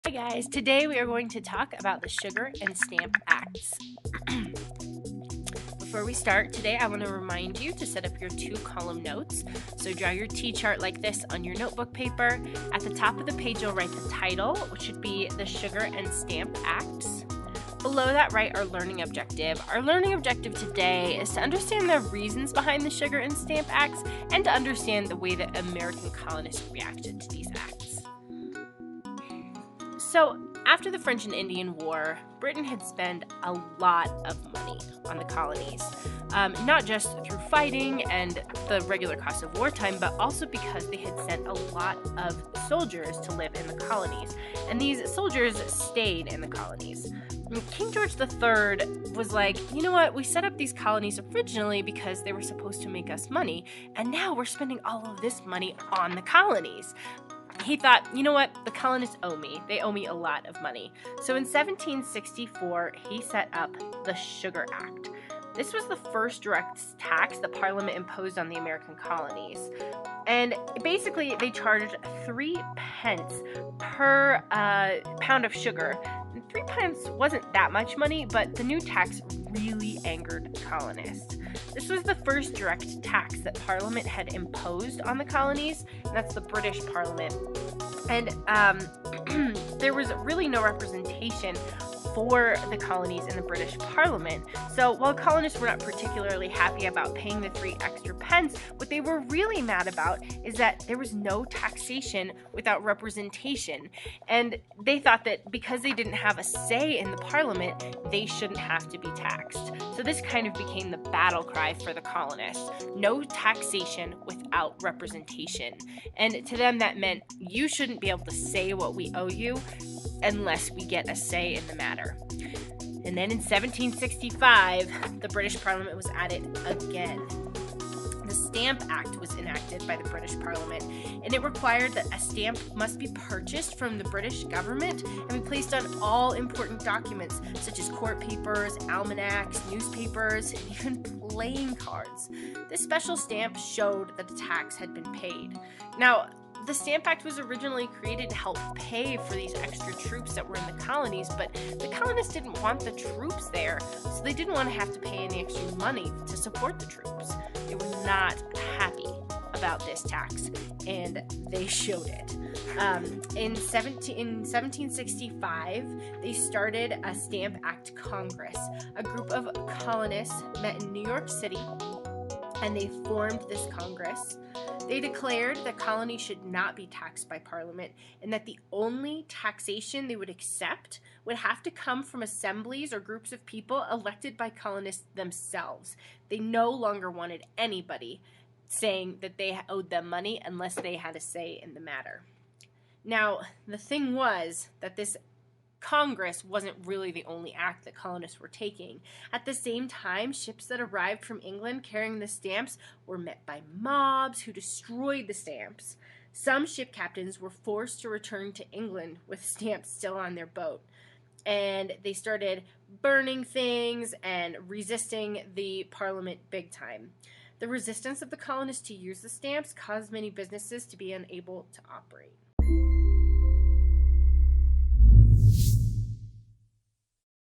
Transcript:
Hi guys, today we are going to talk about the Sugar and Stamp Acts. Before we start, today I want to remind you to set up your 2-column notes. So draw your T-chart like this on your notebook paper. At the top of the page you'll write the title, which should be the Sugar and Stamp Acts. Below that, write our learning objective. Our learning objective today is to understand the reasons behind the Sugar and Stamp Acts and to understand the way that American colonists reacted to these acts. So, after the French and Indian War, Britain had spent a lot of money on the colonies, not just through fighting and the regular cost of wartime, but also because they had sent a lot of soldiers to live in the colonies, and these soldiers stayed in the colonies. King George III was like, you know what, we set up these colonies originally because they were supposed to make us money, and now we're spending all of this money on the colonies. He thought, you know what, the colonists owe me. They owe me a lot of money. So in 1764, he set up the Sugar Act. This was the first direct tax the Parliament imposed on the American colonies. And basically, they charged 3 pence per pound of sugar. And 3 pence wasn't that much money, but the new tax really angered colonists. This was the first direct tax that Parliament had imposed on the colonies, and that's the British Parliament. And there was really no representation for the colonies in the British Parliament. So while colonists were not particularly happy about paying the 3 extra pence, what they were really mad about is that there was no taxation without representation. And they thought that because they didn't have a say in the Parliament, they shouldn't have to be taxed. So this kind of became the battle cry for the colonists. No taxation without representation. And to them that meant you shouldn't be able to say what we owe you unless we get a say in the matter. And then in 1765, the British Parliament was at it again. The Stamp Act was enacted by the British Parliament, and it required that a stamp must be purchased from the British government and be placed on all important documents, such as court papers, almanacs, newspapers, and even playing cards. This special stamp showed that the tax had been paid. Now, the Stamp Act was originally created to help pay for these extra troops that were in the colonies, but the colonists didn't want the troops there, so they didn't want to have to pay any extra money to support the troops. They were not happy about this tax, and they showed it. In 1765, they started a Stamp Act Congress. A group of colonists met in New York City, and they formed this Congress. They declared that colonies should not be taxed by Parliament, and that the only taxation they would accept would have to come from assemblies or groups of people elected by colonists themselves. They no longer wanted anybody saying that they owed them money unless they had a say in the matter. Now, the thing was that this Congress wasn't really the only act that colonists were taking. At the same time, ships that arrived from England carrying the stamps were met by mobs who destroyed the stamps. Some ship captains were forced to return to England with stamps still on their boat. And they started burning things and resisting the Parliament big time. The resistance of the colonists to use the stamps caused many businesses to be unable to operate.